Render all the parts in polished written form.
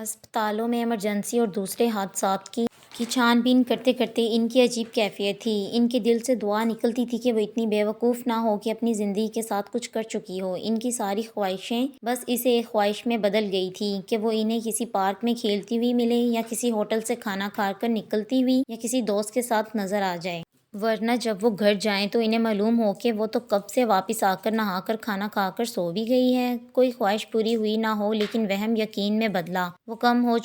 اسپتالوں میں ایمرجنسی اور دوسرے حادثات کی چھان بین کرتے کرتے ان کی عجیب کیفیت تھی۔ ان کے دل سے دعا نکلتی تھی کہ وہ اتنی بے وقوف نہ ہو کہ اپنی زندگی کے ساتھ کچھ کر چکی ہو۔ ان کی ساری خواہشیں بس اس ایک خواہش میں بدل گئی تھیں کہ وہ انہیں کسی پارک میں کھیلتی ہوئی ملے، یا کسی ہوٹل سے کھانا کھا کر نکلتی ہوئی، یا کسی دوست کے ساتھ نظر آ جائے۔ ورنہ جب وہ گھر جائیں تو انہیں معلوم ہو کہ وہ تو کب سے واپس آ کر نہا کر کھانا کھا کر سو بھی گئی ہے۔ کوئی خواہش پوری ہوئی نہ ہو، لیکن وہم یقین میں بدلا۔ وہ گم ہو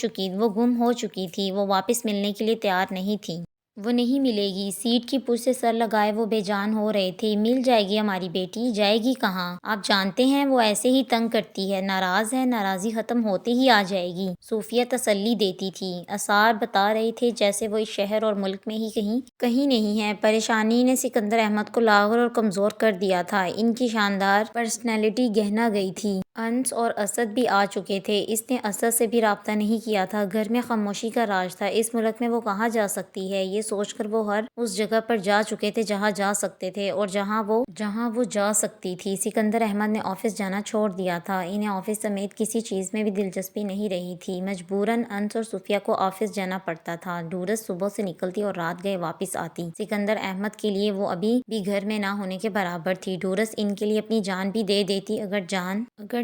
چکی تھی۔ وہ واپس ملنے کے لیے تیار نہیں تھی۔ وہ نہیں ملے گی۔ سیٹ کی پشت سے سر لگائے وہ بے جان ہو رہے تھے۔ مل جائے گی ہماری بیٹی، جائے گی کہاں؟ آپ جانتے ہیں وہ ایسے ہی تنگ کرتی ہے، ناراض ہے، ناراضی ختم ہوتے ہی آ جائے گی۔ صوفیہ تسلی دیتی تھی۔ آثار بتا رہے تھے جیسے وہ اس شہر اور ملک میں ہی کہیں نہیں ہے۔ پریشانی نے سکندر احمد کو لاغر اور کمزور کر دیا تھا۔ ان کی شاندار پرسنالٹی گہنا گئی تھی۔ انس اور اسد بھی آ چکے تھے۔ اس نے اسد سے بھی رابطہ نہیں کیا تھا۔ گھر میں خاموشی کا راج تھا۔ اس ملک میں وہ کہاں جا سکتی ہے، یہ سوچ کر وہ ہر اس جگہ پر جا چکے تھے جہاں جا سکتے تھے، اور جہاں وہ جا سکتی تھی۔ سکندر احمد نے آفس جانا چھوڑ دیا تھا۔ انہیں آفس سمیت کسی چیز میں بھی دلچسپی نہیں رہی تھی۔ مجبوراً انس اور صوفیہ کو آفس جانا پڑتا تھا۔ ڈورس صبح سے نکلتی اور رات گئے واپس آتی۔ سکندر احمد کے لیے وہ ابھی بھی گھر میں نہ ہونے کے برابر تھی۔ ڈورس ان کے لیے اپنی جان بھی دے دیتی اگر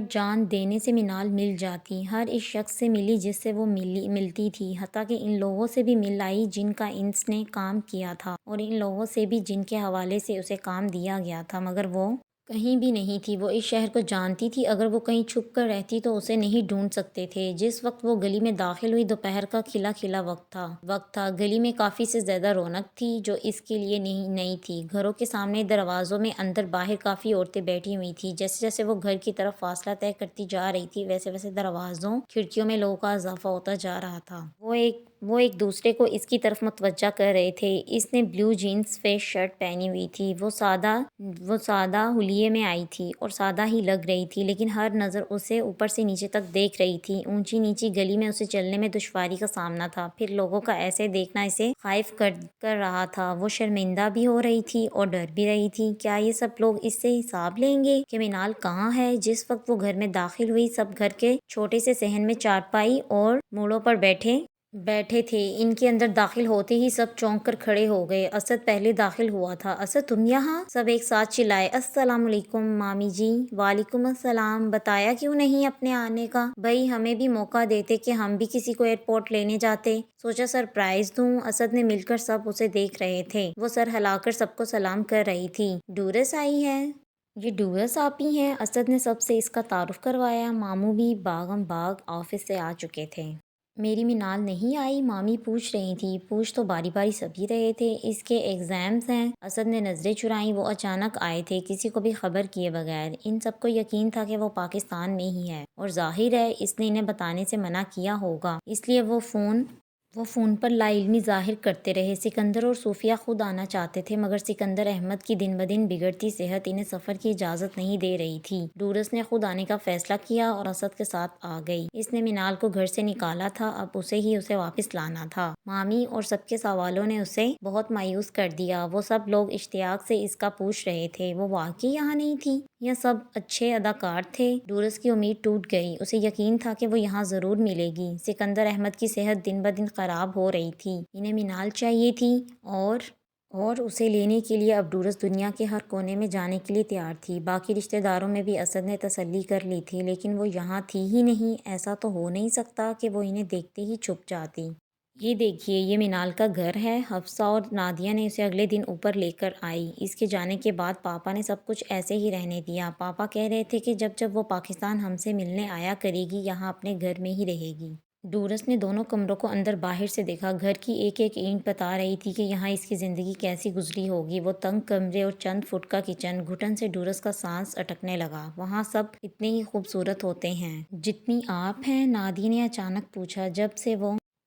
جان دینے سے منال مل جاتی۔ ہر اس شخص سے ملی جس سے وہ ملتی تھی، حتیٰ کہ ان لوگوں سے بھی مل آئی جن کا انس نے کام کیا تھا، اور ان لوگوں سے بھی جن کے حوالے سے اسے کام دیا گیا تھا، مگر وہ کہیں بھی نہیں تھی۔ وہ اس شہر کو جانتی تھی۔ اگر وہ کہیں چھپ کر رہتی تو اسے نہیں ڈھونڈ سکتے تھے۔ جس وقت وہ گلی میں داخل ہوئی دوپہر کا کھلا وقت تھا۔ گلی میں کافی سے زیادہ رونق تھی جو اس کے لیے نہیں تھی۔ گھروں کے سامنے، دروازوں میں، اندر باہر کافی عورتیں بیٹھی ہوئی تھیں۔ جیسے جیسے وہ گھر کی طرف فاصلہ طے کرتی جا رہی تھی، ویسے ویسے دروازوں، کھڑکیوں میں لوگوں کا اضافہ ہوتا جا رہا تھا۔ وہ ایک دوسرے کو اس کی طرف متوجہ کر رہے تھے۔ اس نے بلیو جینس فیس شرٹ پہنی ہوئی تھی۔ وہ سادہ حلیے میں آئی تھی اور سادہ ہی لگ رہی تھی، لیکن ہر نظر اسے اوپر سے نیچے تک دیکھ رہی تھی۔ اونچی نیچی گلی میں اسے چلنے میں دشواری کا سامنا تھا، پھر لوگوں کا ایسے دیکھنا اسے خائف کر رہا تھا۔ وہ شرمندہ بھی ہو رہی تھی اور ڈر بھی رہی تھی۔ کیا یہ سب لوگ اس سے حساب لیں گے کہ منال کہاں ہے؟ جس وقت وہ گھر میں داخل ہوئی، سب گھر کے چھوٹے سے صحن میں چارپائی اور موڑوں پر بیٹھے تھے۔ ان کے اندر داخل ہوتے ہی سب چونک کر کھڑے ہو گئے۔ اسد پہلے داخل ہوا تھا۔ اسد تم یہاں؟ سب ایک ساتھ چلائے۔ السلام علیکم مامی جی۔ وعلیکم السلام۔ بتایا کیوں نہیں اپنے آنے کا؟ بھئی ہمیں بھی موقع دیتے کہ ہم بھی کسی کو ایئرپورٹ لینے جاتے، سوچا سرپرائز دوں۔ اسد نے مل کر سب اسے دیکھ رہے تھے۔ وہ سر ہلا کر سب کو سلام کر رہی تھی۔ ڈورس آئی ہے؟ یہ ڈورس آپ ہی ہیں؟ اسد نے سب سے اس کا تعارف کروایا۔ ماموں بھی باغم باغ آفس سے آ چکے تھے۔ میری منال نہیں آئی؟ مامی پوچھ رہی تھی۔ پوچھ تو باری باری سبھی رہے تھے۔ اس کے ایگزامز ہیں۔ اسد نے نظریں چرائیں۔ وہ اچانک آئے تھے، کسی کو بھی خبر کیے بغیر۔ ان سب کو یقین تھا کہ وہ پاکستان میں ہی ہے، اور ظاہر ہے اس نے انہیں بتانے سے منع کیا ہوگا، اس لیے وہ فون پر لا علمی ظاہر کرتے رہے۔ سکندر اور صوفیہ خود آنا چاہتے تھے، مگر سکندر احمد کی دن بدن بگڑتی صحت انہیں سفر کی اجازت نہیں دے رہی تھی۔ ڈورس نے خود آنے کا فیصلہ کیا اور اسد کے ساتھ آ گئی۔ اس نے منال کو گھر سے نکالا تھا، اب اسے واپس لانا تھا۔ مامی اور سب کے سوالوں نے اسے بہت مایوس کر دیا۔ وہ سب لوگ اشتیاق سے اس کا پوچھ رہے تھے، وہ واقعی یہاں نہیں تھی؟ یہ سب اچھے اداکار تھے؟ ڈورس کی امید ٹوٹ گئی۔ اسے یقین تھا کہ وہ یہاں ضرور ملے گی۔ سکندر احمد کی صحت دن بدن خراب ہو رہی تھی۔ انہیں منال چاہیے تھی، اور اسے لینے کے لیے اب ڈورس دنیا کے ہر کونے میں جانے کے لیے تیار تھی۔ باقی رشتہ داروں میں بھی اسد نے تسلی کر لی تھی، لیکن وہ یہاں تھی ہی نہیں۔ ایسا تو ہو نہیں سکتا کہ وہ انہیں دیکھتے ہی چھپ جاتی۔ یہ دیکھیے، یہ منال کا گھر ہے۔ حفصہ اور نادیہ نے اسے اگلے دن اوپر لے کر آئی۔ اس کے جانے کے بعد پاپا نے سب کچھ ایسے ہی رہنے دیا۔ پاپا کہہ رہے تھے کہ جب وہ پاکستان ہم سے ملنے آیا کرے گی، یہاں اپنے گھر میں ہی رہے گی۔ ڈورس نے دونوں کمروں کو اندر باہر سے دیکھا۔ گھر کی ایک ایک اینٹ بتا رہی تھی کہ یہاں اس کی زندگی کیسی گزری ہوگی۔ وہ تنگ کمرے اور چند فٹ کا کچن، گھٹن سے ڈورس کا سانس اٹکنے لگا۔ وہاں سب اتنے ہی خوبصورت ہوتے ہیں جتنی آپ ہیں؟ نادیہ نے اچانک پوچھا۔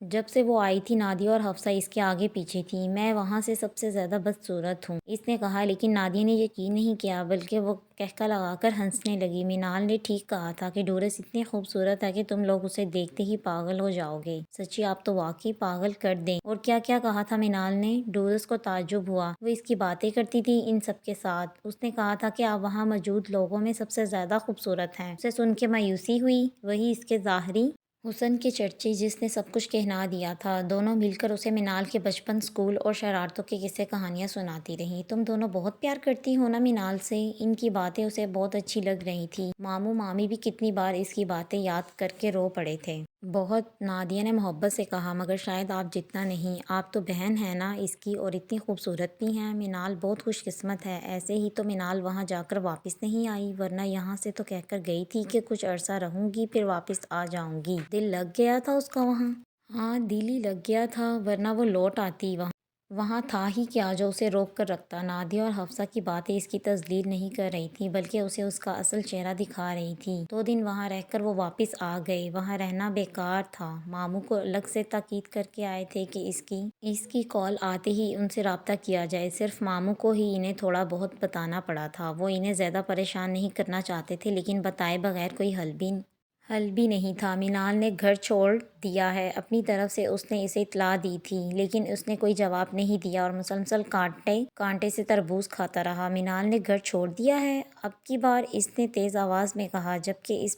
جب سے وہ آئی تھی نادیہ اور حفصہ اس کے آگے پیچھے تھیں۔ میں وہاں سے سب سے زیادہ بدصورت ہوں، اس نے کہا، لیکن نادیہ نے یقین نہیں کیا، بلکہ وہ کہکا لگا کر ہنسنے لگی۔ منال نے ٹھیک کہا تھا کہ ڈورس اتنی خوبصورت ہے کہ تم لوگ اسے دیکھتے ہی پاگل ہو جاؤ گے۔ سچی آپ تو واقعی پاگل کر دیں۔ اور کیا کیا کہا تھا منال نے؟ ڈورس کو تعجب ہوا۔ وہ اس کی باتیں کرتی تھی ان سب کے ساتھ۔ اس نے کہا تھا کہ آپ وہاں موجود لوگوں میں سب سے زیادہ خوبصورت ہیں۔ اسے سن کے مایوسی ہوئی۔ وہی اس کے ظاہری حسن کے چرچے جس نے سب کچھ کہنا دیا تھا، دونوں مل کر اسے منال کے بچپن، اسکول اور شرارتوں کے قصے کہانیاں سناتی رہیں۔ تم دونوں بہت پیار کرتی ہو نا منال سے؟ ان کی باتیں اسے بہت اچھی لگ رہی تھی۔ ماموں مامی بھی کتنی بار اس کی باتیں یاد کر کے رو پڑے تھے۔ بہت، نادیہ نے محبت سے کہا، مگر شاید آپ جتنا نہیں۔ آپ تو بہن ہیں نا اس کی، اور اتنی خوبصورت بھی ہیں۔ منال بہت خوش قسمت ہے۔ ایسے ہی تو منال وہاں جا کر واپس نہیں آئی، ورنہ یہاں سے تو کہہ کر گئی تھی کہ کچھ عرصہ رہوں گی پھر واپس آ جاؤں گی۔ دل لگ گیا تھا اس کا وہاں؟ ہاں، دل ہی لگ گیا تھا، ورنہ وہ لوٹ آتی۔ وہاں تھا ہی کیا جو اسے روک کر رکھتا؟ نادیہ اور حفصہ کی باتیں اس کی تذلیل نہیں کر رہی تھیں، بلکہ اسے اس کا اصل چہرہ دکھا رہی تھیں۔ 2 دن وہاں رہ کر وہ واپس آ گئے۔ وہاں رہنا بیکار تھا۔ ماموں کو الگ سے تاکید کر کے آئے تھے کہ اس کی کال آتے ہی ان سے رابطہ کیا جائے۔ صرف ماموں کو ہی انہیں تھوڑا بہت بتانا پڑا تھا۔ وہ انہیں زیادہ پریشان نہیں کرنا چاہتے تھے، لیکن بتائے بغیر کوئی حل بھی نہیں تھا۔ منال نے گھر چھوڑ دیا ہے، اپنی طرف سے اس نے اسے اطلاع دی تھی، لیکن اس نے کوئی جواب نہیں دیا اور مسلسل کانٹے سے تربوز کھاتا رہا۔ منال نے گھر چھوڑ دیا ہے؟ اب کی بار اس نے تیز آواز میں کہا، جبکہ اس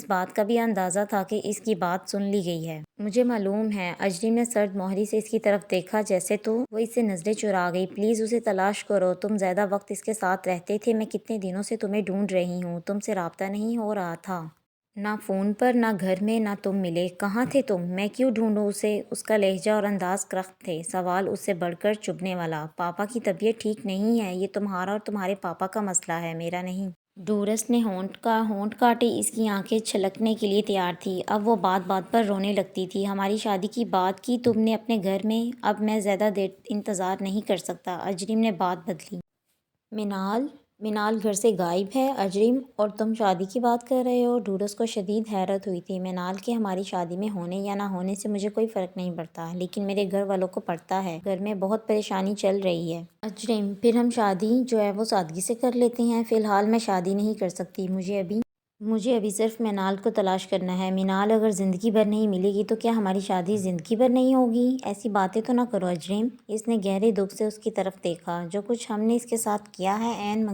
بات کا بھی اندازہ تھا کہ اس کی بات سن لی گئی ہے۔ مجھے معلوم ہے۔ اجرم نے سرد مہری سے اس کی طرف دیکھا، جیسے تو وہ اس سے نظریں چرا گئی۔ پلیز اسے تلاش کرو۔ تم زیادہ وقت اس کے ساتھ رہتے تھے۔ میں کتنے دنوں سے تمہیں ڈھونڈ رہی ہوں۔ تم سے رابطہ نہیں ہو رہا تھا، نہ فون پر، نہ گھر میں، نہ تم ملے۔ کہاں تھے تم؟ میں کیوں ڈھونڈوں اسے؟ اس کا لہجہ اور انداز کرخت تھے، سوال اس سے بڑھ کر چبھنے والا۔ پاپا کی طبیعت ٹھیک نہیں ہے۔ یہ تمہارا اور تمہارے پاپا کا مسئلہ ہے، میرا نہیں۔ ڈورس نے ہونٹ کاٹے۔ اس کی آنکھیں چھلکنے کے لیے تیار تھی۔ اب وہ بات بات پر رونے لگتی تھی۔ ہماری شادی کی بات کی تم نے اپنے گھر میں؟ اب میں زیادہ دیر انتظار نہیں کر سکتا۔ اجرم نے بات بدلی۔ منال گھر سے غائب ہے؟ اجرم، اور تم شادی کی بات کر رہے ہو؟ ڈورس کو شدید حیرت ہوئی تھی۔ منال کے ہماری شادی میں ہونے یا نہ ہونے سے مجھے کوئی فرق نہیں پڑتا، لیکن میرے گھر والوں کو پڑتا ہے۔ گھر میں بہت پریشانی چل رہی ہے۔ اجرم، پھر ہم شادی جو ہے وہ سادگی سے کر لیتے ہیں۔ فی الحال میں شادی نہیں کر سکتی۔ مجھے ابھی صرف منال کو تلاش کرنا ہے۔ منال اگر زندگی بھر نہیں ملے گی تو کیا ہماری شادی زندگی بھر نہیں ہوگی؟ ایسی باتیں تو نہ کرو اجرم۔ اس نے گہرے دکھ سے اس کی طرف دیکھا۔ جو کچھ ہم نے اس کے ساتھ کیا ہے عین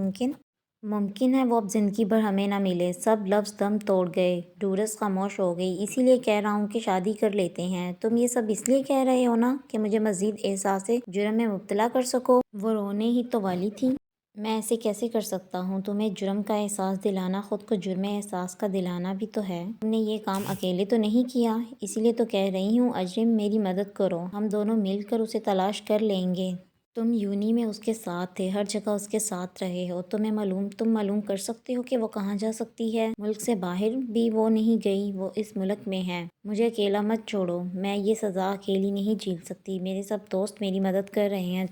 ممکن ہے وہ اب زندگی بھر ہمیں نہ ملے۔ سب لفظ دم توڑ گئے۔ ڈورس خاموش ہو گئی۔ اسی لیے کہہ رہا ہوں کہ شادی کر لیتے ہیں۔ تم یہ سب اس لیے کہہ رہے ہو نا کہ مجھے مزید احساس جرم میں مبتلا کر سکو؟ وہ رونے ہی تو والی تھی۔ میں ایسے کیسے کر سکتا ہوں؟ تمہیں جرم کا احساس دلانا خود کو جرم احساس کا دلانا بھی تو ہے۔ تم نے یہ کام اکیلے تو نہیں کیا، اسی لیے تو کہہ رہی ہوں اجرم میری مدد کرو، ہم دونوں مل کر اسے تلاش کر لیں گے۔ تم یونی میں اس کے ساتھ تھے، ہر جگہ اس کے ساتھ رہے ہو، تم معلوم کر سکتے ہو کہ وہ کہاں جا سکتی ہے۔ ملک سے باہر بھی وہ نہیں گئی، وہ اس ملک میں ہے۔ مجھے اکیلا مت چھوڑو، میں یہ سزا اکیلی نہیں جھیل سکتی۔ میرے سب دوست میری مدد کر رہے ہیں،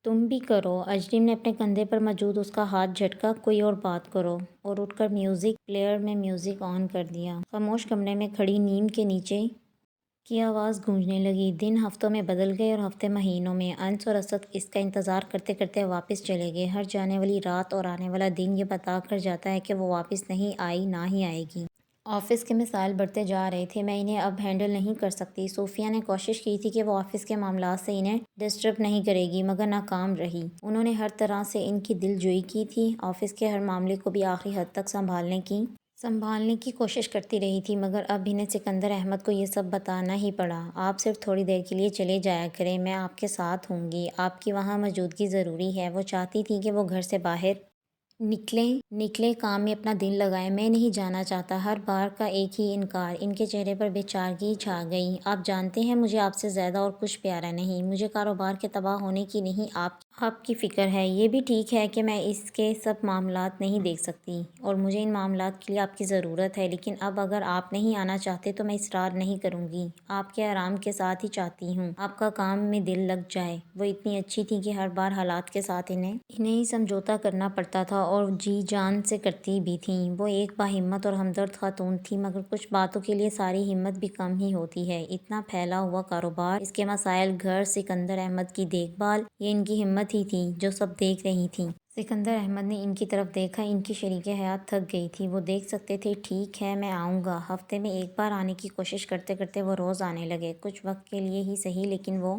تم بھی کرو۔ اجرم نے اپنے کندھے پر موجود اس کا ہاتھ جھٹکا۔ کوئی اور بات کرو، اور اٹھ کر میوزک پلیئر میں میوزک آن کر دیا۔ خاموش کمرے میں کھڑی نیم کے نیچے کی آواز گونجنے لگی۔ دن ہفتوں میں بدل گئے اور ہفتے مہینوں میں۔ انس اور اسد اس کا انتظار کرتے کرتے واپس چلے گئے۔ ہر جانے والی رات اور آنے والا دن یہ بتا کر جاتا ہے کہ وہ واپس نہیں آئی، نہ ہی آئے گی۔ آفس کے مسائل بڑھتے جا رہے تھے۔ میں انہیں اب ہینڈل نہیں کر سکتی۔ صوفیہ نے کوشش کی تھی کہ وہ آفس کے معاملات سے انہیں ڈسٹرب نہیں کرے گی، مگر ناکام رہی۔ انہوں نے ہر طرح سے ان کی دل جوئی کی تھی، آفس کے ہر معاملے کو بھی آخری حد تک سنبھالنے کی کوشش کرتی رہی تھی، مگر اب انہیں سکندر احمد کو یہ سب بتانا ہی پڑا۔ آپ صرف تھوڑی دیر کے لیے چلے جایا کریں، میں آپ کے ساتھ ہوں گی، آپ کی وہاں موجودگی ضروری ہے۔ وہ چاہتی تھی کہ وہ گھر سے باہر نکلیں، کام میں اپنا دل لگائیں۔ میں نہیں جانا چاہتا، ہر بار کا ایک ہی انکار۔ ان کے چہرے پر بے چارگی چھا گئی۔ آپ جانتے ہیں مجھے آپ سے زیادہ اور کچھ پیارا نہیں، مجھے کاروبار کے تباہ ہونے کی نہیں آپ کی فکر ہے۔ یہ بھی ٹھیک ہے کہ میں اس کے سب معاملات نہیں دیکھ سکتی، اور مجھے ان معاملات کے لیے آپ کی ضرورت ہے، لیکن اب اگر آپ نہیں آنا چاہتے تو میں اصرار نہیں کروں گی۔ آپ کے آرام کے ساتھ ہی چاہتی ہوں آپ کا کام میں دل لگ جائے۔ وہ اتنی اچھی تھی کہ ہر بار حالات کے ساتھ انہیں ہی سمجھوتا کرنا پڑتا تھا، اور جی جان سے کرتی بھی تھیں۔ وہ ایک باہمت اور ہمدرد خاتون تھی، مگر کچھ باتوں کے لیے ساری ہمت بھی کم ہی ہوتی ہے۔ اتنا پھیلا ہوا کاروبار، اس کے مسائل، گھر، سکندر احمد کی دیکھ بھال، یہ ان کی ہمت ہی تھی جو سب دیکھ رہی تھیں۔ سکندر احمد نے ان کی طرف دیکھا۔ ان کی شریک حیات تھک گئی تھی، وہ دیکھ سکتے تھے۔ ٹھیک ہے، میں آؤں گا۔ ہفتے میں ایک بار آنے کی کوشش کرتے کرتے وہ روز آنے لگے، کچھ وقت کے لیے ہی صحیح، لیکن وہ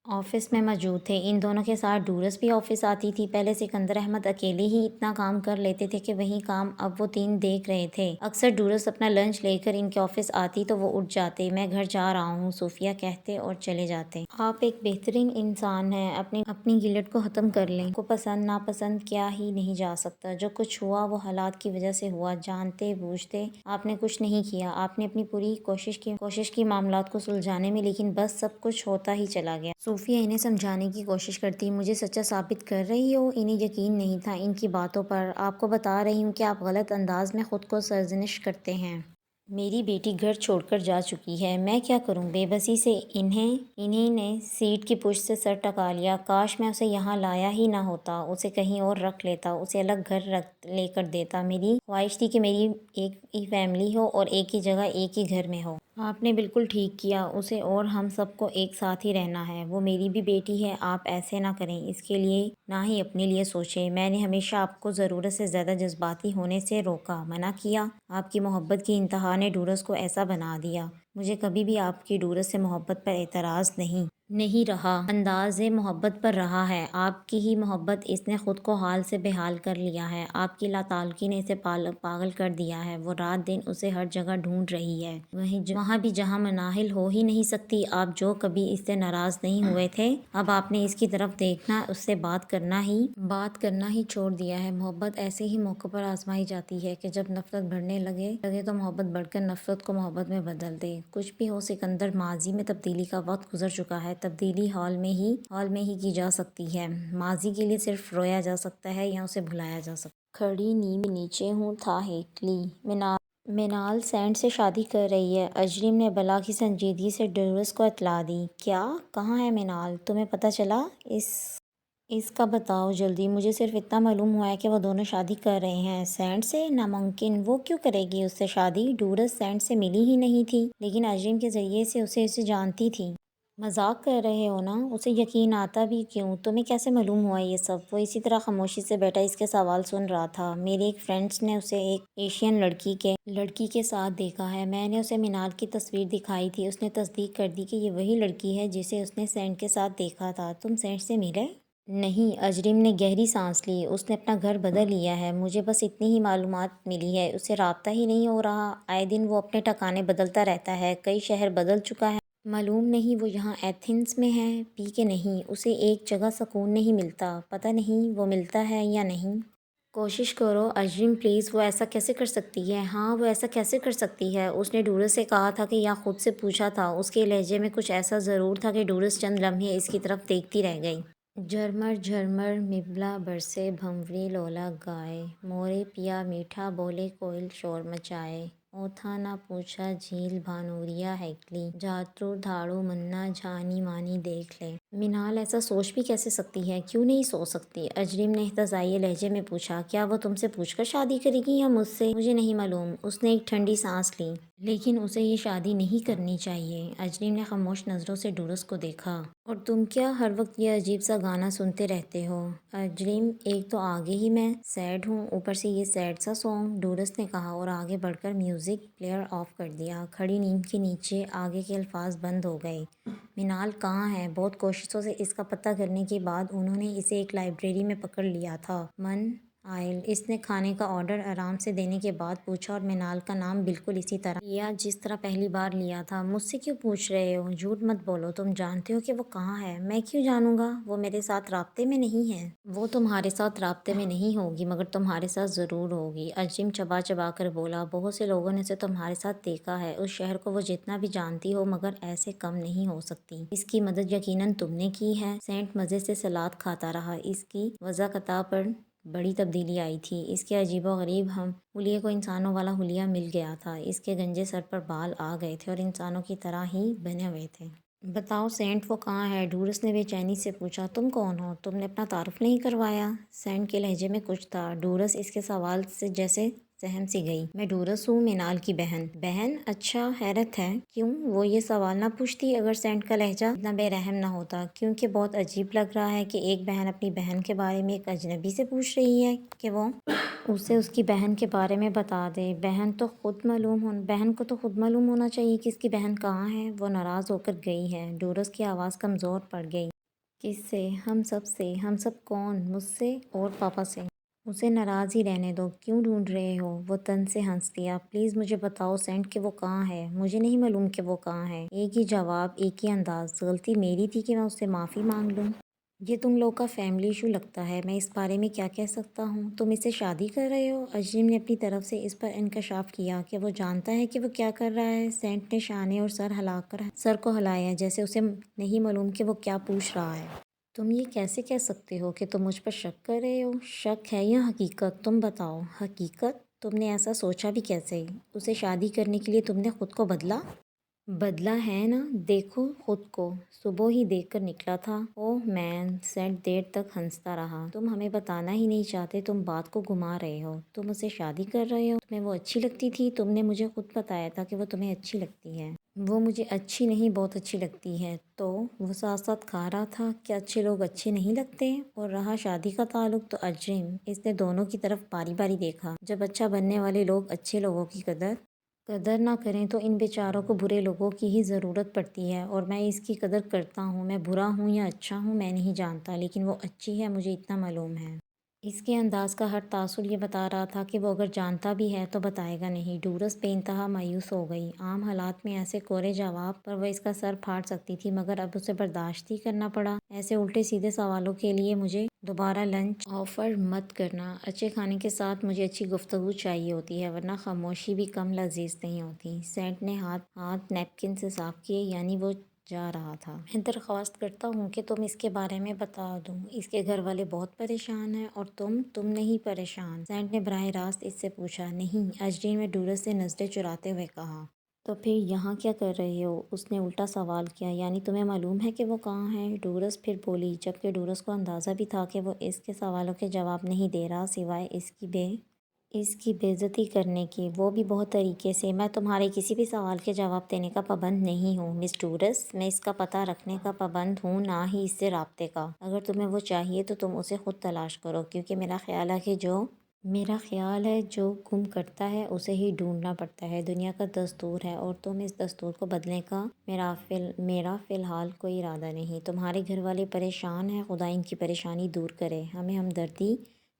آفس میں موجود تھے۔ ان دونوں کے ساتھ ڈورس بھی آفس آتی تھی۔ پہلے سکندر احمد اکیلے ہی اتنا کام کر لیتے تھے کہ وہی کام اب وہ تین دیکھ رہے تھے۔ اکثر ڈورس اپنا لنچ لے کر ان کے آفس آتی تو وہ اٹھ جاتے۔ میں گھر جا رہا ہوں صوفیہ کہتے اور چلے جاتے۔ آپ ایک بہترین انسان ہیں، اپنی گلٹ کو ختم کر لیں۔ کو پسند ناپسند کیا ہی نہیں جا سکتا۔ جو کچھ ہوا وہ حالات کی وجہ سے ہوا، جانتے بوجھتے آپ نے کچھ نہیں کیا۔ آپ نے اپنی پوری کوشش کی معاملات کو سلجھانے میں، لیکن بس سب کچھ ہوتا ہی چلا گیا۔ صوفیہ انہیں سمجھانے کی کوشش کرتی، مجھے سچا ثابت کر رہی ہو؟ انہیں یقین نہیں تھا ان کی باتوں پر۔ آپ کو بتا رہی ہوں کہ آپ غلط انداز میں خود کو سرزنش کرتے ہیں۔ میری بیٹی گھر چھوڑ کر جا چکی ہے، میں کیا کروں؟ بے بسی سے انہیں نے سیٹ کی پشت سے سر ٹکا لیا۔ کاش میں اسے یہاں لایا ہی نہ ہوتا، اسے کہیں اور رکھ لیتا، اسے الگ گھر لے کر دیتا۔ میری خواہش تھی کہ میری ایک ہی فیملی ہو اور ایک ہی جگہ ایک ہی گھر میں ہو۔ آپ نے بالکل ٹھیک کیا، اسے اور ہم سب کو ایک ساتھ ہی رہنا ہے۔ وہ میری بھی بیٹی ہے، آپ ایسے نہ کریں، اس کے لیے نہ ہی اپنے لیے سوچیں۔ میں نے ہمیشہ آپ کو ضرورت سے زیادہ جذباتی ہونے سے روکا، منع کیا۔ آپ کی محبت کی انتہا نے ڈورس کو ایسا بنا دیا۔ مجھے کبھی بھی آپ کی ڈورس سے محبت پر اعتراض نہیں رہا، انداز محبت پر رہا ہے۔ آپ کی ہی محبت، اس نے خود کو حال سے بحال کر لیا ہے۔ آپ کی لاتعلقی نے اسے پاگل کر دیا ہے۔ وہ رات دن اسے ہر جگہ ڈھونڈ رہی ہے، وہاں بھی جہاں مناہل ہو ہی نہیں سکتی۔ آپ جو کبھی اس سے ناراض نہیں ہوئے تھے، اب آپ نے اس کی طرف دیکھنا، اس سے بات کرنا ہی چھوڑ دیا ہے۔ محبت ایسے ہی موقع پر آزمائی جاتی ہے کہ جب نفرت بڑھنے لگے تو محبت بڑھ کر نفرت کو محبت میں بدل دے۔ کچھ بھی ہو سکندر، ماضی میں تبدیلی کا وقت گزر چکا ہے۔ تبدیلی حال میں ہی کی جا سکتی ہے۔ ماضی کے لیے صرف رویا جا سکتا ہے یا اسے بھلایا جا سکتا ہے۔ کھڑی نیم کے نیچے ہوں تھا ہیکلی۔ مینال سینڈ سے شادی کر رہی ہے۔ اجرم نے بلا کی سنجیدگی سے ڈورس کو اطلاع دی۔ کیا؟ کہاں ہے مینال؟ تمہیں پتہ چلا؟ اس کا بتاؤ جلدی۔ مجھے صرف اتنا معلوم ہوا ہے کہ وہ دونوں شادی کر رہے ہیں۔ سینڈ سے؟ ناممکن، وہ کیوں کرے گی اس سے شادی؟ ڈورس سینڈ سے ملی ہی نہیں تھی، لیکن اجرم کے ذریعے سے اسے جانتی تھی۔ مذاق کر رہے ہو نا؟ اسے یقین آتا بھی کیوں؟ تمہیں کیسے معلوم ہوا یہ سب؟ وہ اسی طرح خاموشی سے بیٹھا اس کے سوال سن رہا تھا۔ میرے ایک فرینڈس نے اسے ایک ایشین لڑکی کے ساتھ دیکھا ہے۔ میں نے اسے مینال کی تصویر دکھائی تھی، اس نے تصدیق کر دی کہ یہ وہی لڑکی ہے جسے اس نے سینڈ کے ساتھ دیکھا تھا۔ تم سینڈ سے ملے؟ نہیں، اجرم نے گہری سانس لی۔ اس نے اپنا گھر بدل لیا ہے، مجھے بس اتنی ہی معلومات ملی ہے۔ اسے رابطہ ہی نہیں ہو رہا، آئے دن وہ اپنے ٹھکانے بدلتا رہتا ہے، کئی شہر بدل چکا ہے۔ معلوم نہیں وہ یہاں ایتھنز میں ہے بھی کہ نہیں۔ اسے ایک جگہ سکون نہیں ملتا، پتہ نہیں وہ ملتا ہے یا نہیں۔ کوشش کرو اجرم پلیز، وہ ایسا کیسے کر سکتی ہے؟ ہاں، وہ ایسا کیسے کر سکتی ہے؟ اس نے ڈورس سے کہا تھا کہ یا خود سے پوچھا تھا؟ اس کے لہجے میں کچھ ایسا ضرور تھا کہ ڈورس چند لمحے اس کی طرف دیکھتی رہ گئی۔ جھرمر جھرمر مبلا برسے بھنوری لولا گائے، مورے پیا میٹھا بولے کوئل شور مچائے، اوتھا نہ پوچھا جھیل بھانوریا ہیکلی، جاترو دھاڑو منا جھانی مانی دیکھ لے۔ مینال ایسا سوچ بھی کیسے سکتی ہے؟ کیوں نہیں سوچ سکتی؟ اجرم نے احتجاجی لہجے میں پوچھا۔ کیا وہ تم سے پوچھ کر شادی کرے گی یا مجھ سے؟ مجھے نہیں معلوم۔ اس نے ایک ٹھنڈی سانس لی۔ لیکن اسے یہ شادی نہیں کرنی چاہیے۔ اجرم نے خاموش نظروں سے ڈورس کو دیکھا۔ اور تم کیا ہر وقت یہ عجیب سا گانا سنتے رہتے ہو؟ اجرم، ایک تو آگے ہی میں سیڈ ہوں، اوپر سے یہ سیڈ سا سانگ، ڈورس نے کہا اور آگے بڑھ کر میوزک پلیئر آف کر دیا۔ کھڑی نیم کے نیچے آگے کے الفاظ بند ہو گئے۔ مینال کہاں ہے؟ بہت کوششوں سے اس کا پتہ کرنے کے بعد انہوں نے اسے ایک لائبریری میں پکڑ لیا تھا۔ من آئل، اس نے کھانے کا آرڈر آرام سے دینے کے بعد پوچھا اور مینال کا نام بالکل اسی طرح لیا جس طرح پہلی بار لیا تھا۔ مجھ سے کیوں پوچھ رہے ہو؟ جھوٹ مت بولو، تم جانتے ہو کہ وہ کہاں ہے؟ میں کیوں جانوں گا؟ وہ میرے ساتھ رابطے میں نہیں ہے۔ وہ تمہارے ساتھ رابطے میں نہیں ہوگی، مگر تمہارے ساتھ ضرور ہوگی۔ اجرم چبا چبا کر بولا۔ بہت سے لوگوں نے اسے تمہارے ساتھ دیکھا ہے، اس شہر کو وہ جتنا بھی جانتی ہو، مگر ایسے کم نہیں ہو سکتی۔ اس کی مدد یقیناً تم نے کی ہے۔ سینٹ مزے سے سلاد کھاتا رہا۔ اس کی وضاقتہ پر بڑی تبدیلی آئی تھی۔ اس کے عجیب و غریب ہم حلیے کو انسانوں والا حلیہ مل گیا تھا۔ اس کے گنجے سر پر بال آ گئے تھے اور انسانوں کی طرح ہی بنے ہوئے تھے۔ بتاؤ سینٹ، وہ کہاں ہے؟ ڈورس نے بے چینی سے پوچھا۔ تم کون ہو؟ تم نے اپنا تعارف نہیں کروایا؟ سینٹ کے لہجے میں کچھ تھا۔ ڈورس اس کے سوال سے جیسے سہم سی گئی۔ میں ڈورس ہوں، مینال کی بہن۔ بہن؟ اچھا، حیرت ہے۔ کیوں؟ وہ یہ سوال نہ پوچھتی اگر سینٹ کا لہجہ اتنا بے رحم نہ ہوتا۔ کیونکہ بہت عجیب لگ رہا ہے کہ ایک بہن اپنی بہن کے بارے میں ایک اجنبی سے پوچھ رہی ہے کہ وہ اسے اس کی بہن کے بارے میں بتا دے۔ بہن کو تو خود معلوم ہونا چاہیے کہ اس کی بہن کہاں ہے۔ وہ ناراض ہو کر گئی ہے۔ ڈورس کی آواز کمزور پڑ گئی۔ کس سے؟ ہم سب سے۔ ہم سب کون؟ مجھ سے اور پاپا سے۔ اسے ناراض ہی رہنے دو، کیوں ڈھونڈ رہے ہو؟ وہ طنز سے ہنس دیا۔ پلیز مجھے بتاؤ سینٹ کہ وہ کہاں ہے۔ مجھے نہیں معلوم کہ وہ کہاں ہے۔ ایک ہی جواب، ایک ہی انداز۔ غلطی میری تھی کہ میں اس سے معافی مانگ لوں۔ یہ تم لوگ کا فیملی ایشو لگتا ہے، میں اس بارے میں کیا کہہ سکتا ہوں؟ تم اس سے شادی کر رہے ہو؟ اجریم نے اپنی طرف سے اس پر انکشاف کیا کہ وہ جانتا ہے کہ وہ کیا کر رہا ہے۔ سینٹ نے شانے اور سر کو ہلایا جیسے اسے نہیں معلوم کہ وہ کیا پوچھ رہا ہے۔ تم یہ کیسے کہہ سکتے ہو کہ تم مجھ پر شک کر رہے ہو؟ شک ہے یا حقیقت؟ تم بتاؤ۔ حقیقت؟ تم نے ایسا سوچا بھی کیسے؟ اسے شادی کرنے کے لیے تم نے خود کو بدلا؟ بدلا ہے نا، دیکھو خود کو، صبح ہی دیکھ کر نکلا تھا۔ اوہ مین، سینٹ دیر تک ہنستا رہا۔ تم ہمیں بتانا ہی نہیں چاہتے، تم بات کو گھما رہے ہو۔ تم اسے شادی کر رہے ہو؟ تمہیں وہ اچھی لگتی تھی؟ تم نے مجھے خود بتایا تھا کہ وہ تمہیں اچھی لگتی ہے۔ وہ مجھے اچھی نہیں، بہت اچھی لگتی ہے۔ تو وہ ساتھ ساتھ کھا رہا تھا کہ اچھے لوگ اچھے نہیں لگتے۔ اور رہا شادی کا تعلق تو اجریم، اس نے دونوں کی طرف باری باری دیکھا۔ جب اچھا بننے والے لوگ اچھے لوگوں کی قدر نہ کریں تو ان بیچاروں کو برے لوگوں کی ہی ضرورت پڑتی ہے، اور میں اس کی قدر کرتا ہوں۔ میں برا ہوں یا اچھا ہوں میں نہیں جانتا، لیکن وہ اچھی ہے، مجھے اتنا معلوم ہے۔ اس کے انداز کا ہر تاثر یہ بتا رہا تھا کہ وہ اگر جانتا بھی ہے تو بتائے گا نہیں۔ ڈورس بے انتہا مایوس ہو گئی۔ عام حالات میں ایسے کورے جواب پر وہ اس کا سر پھاڑ سکتی تھی، مگر اب اسے برداشت ہی کرنا پڑا۔ ایسے الٹے سیدھے سوالوں کے لیے مجھے دوبارہ لنچ آفر مت کرنا۔ اچھے کھانے کے ساتھ مجھے اچھی گفتگو چاہیے ہوتی ہے، ورنہ خاموشی بھی کم لذیذ نہیں ہوتی۔ سینٹ نے ہاتھ نیپکن سے صاف کیے، یعنی وہ جا رہا تھا۔ میں درخواست کرتا ہوں کہ تم اس کے بارے میں بتا دو۔ اس کے گھر والے بہت پریشان ہیں، اور تم نہیں پریشان؟ سینٹ نے براہ راست اس سے پوچھا۔ نہیں، اجریم نے ڈورس سے نظریں چراتے ہوئے کہا۔ تو پھر یہاں کیا کر رہے ہو؟ اس نے الٹا سوال کیا۔ یعنی تمہیں معلوم ہے کہ وہ کہاں ہے؟ ڈورس پھر بولی، جبکہ ڈورس کو اندازہ بھی تھا کہ وہ اس کے سوالوں کے جواب نہیں دے رہا، سوائے اس کی بے عزتی کرنے کی، وہ بھی بہت طریقے سے۔ میں تمہارے کسی بھی سوال کے جواب دینے کا پابند نہیں ہوں مس ڈورس۔ میں اس کا پتہ رکھنے کا پابند ہوں، نہ ہی اس سے رابطے کا۔ اگر تمہیں وہ چاہیے تو تم اسے خود تلاش کرو، کیونکہ میرا خیال ہے جو گم کرتا ہے اسے ہی ڈھونڈنا پڑتا ہے۔ دنیا کا دستور ہے، اور تم اس دستور کو بدلنے کا میرا فی الحال کوئی ارادہ نہیں۔ تمہارے گھر والے پریشان ہیں، خدا ان کی پریشانی دور کرے۔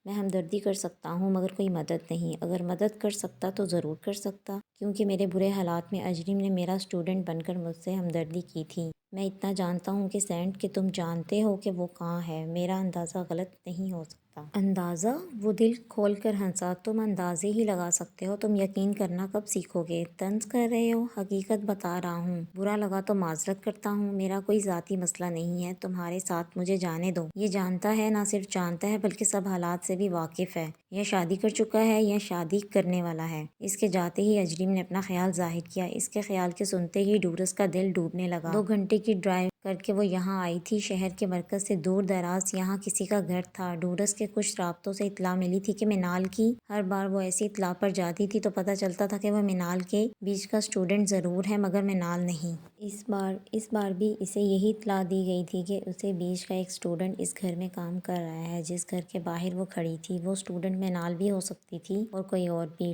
میں ہمدردی کر سکتا ہوں، مگر کوئی مدد نہیں۔ اگر مدد کر سکتا تو ضرور کر سکتا، کیونکہ میرے برے حالات میں اجریم نے میرا اسٹوڈنٹ بن کر مجھ سے ہمدردی کی تھی۔ میں اتنا جانتا ہوں کہ سینٹ کہ تم جانتے ہو کہ وہ کہاں ہے۔ میرا اندازہ غلط نہیں ہو سکتا۔ اندازہ؟ وہ دل کھول کر ہنسا۔ تم اندازے ہی لگا سکتے ہو، تم یقین کرنا کب سیکھو گے؟ طنز کر رہے ہو؟ حقیقت بتا رہا ہوں۔ برا لگا تو معذرت کرتا ہوں، میرا کوئی ذاتی مسئلہ نہیں ہے تمہارے ساتھ، مجھے جانے دو۔ یہ جانتا ہے، نہ صرف جانتا ہے بلکہ سب حالات سے بھی واقف ہے۔ یہ شادی کر چکا ہے یا شادی کرنے والا ہے۔ اس کے جاتے ہی اجریم نے اپنا خیال ظاہر کیا۔ اس کے خیال کے سنتے ہی ڈورس کا دل ڈوبنے لگا۔ 2 گھنٹے کی ڈرائیو کر کے وہ یہاں آئی تھی، شہر کے مرکز سے دور دراز۔ یہاں کسی کا گھر تھا۔ ڈورس کے کچھ رابطوں سے اطلاع ملی تھی کہ منال کی ہر بار وہ ایسی اطلاع پر جاتی تھی تو پتہ چلتا تھا کہ وہ منال کے بیچ کا اسٹوڈنٹ ضرور ہے، مگر منال نہیں۔ اس بار بھی اسے یہی اطلاع دی گئی تھی کہ اسے بیچ کا ایک اسٹوڈنٹ اس گھر میں کام کر رہا ہے۔ جس گھر کے باہر وہ کھڑی تھی، وہ اسٹوڈنٹ منال بھی ہو سکتی تھی، اور کوئی اور بھی۔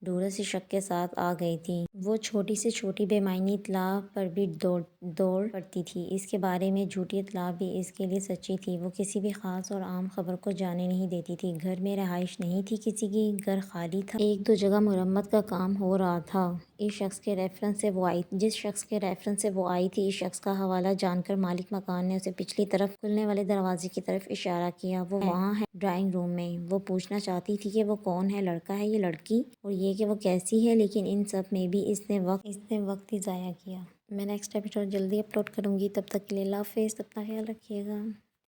ڈورس اس شک کے ساتھ آ گئی تھی۔ وہ چھوٹی سے چھوٹی بے معنی اطلاع پر بھی دوڑ پڑتی تھی۔ اس کے بارے میں جھوٹی اطلاع بھی اس کے لیے سچی تھی۔ وہ کسی بھی خاص اور عام خبر کو جانے نہیں دیتی تھی۔ گھر میں رہائش نہیں تھی کسی کی، گھر خالی تھا۔ 1-2 جگہ مرمت کا کام ہو رہا تھا۔ جس شخص کے ریفرنس سے وہ آئی تھی، اس شخص کا حوالہ جان کر مالک مکان نے اسے پچھلی طرف کھلنے والے دروازے کی طرف اشارہ کیا۔ وہ وہاں ہے، ڈرائنگ روم میں۔ وہ پوچھنا چاہتی تھی کہ وہ کون ہے، لڑکا ہے یا لڑکی، اور یہ کہ وہ کیسی ہے، لیکن ان سب میں بھی اس نے وقت ہی ضائع کیا۔ میں نیکسٹ ایپیسوڈ جلدی اپلوڈ کروں گی، تب تک کے لیے اللہ حافظ، اپنا خیال رکھیے گا۔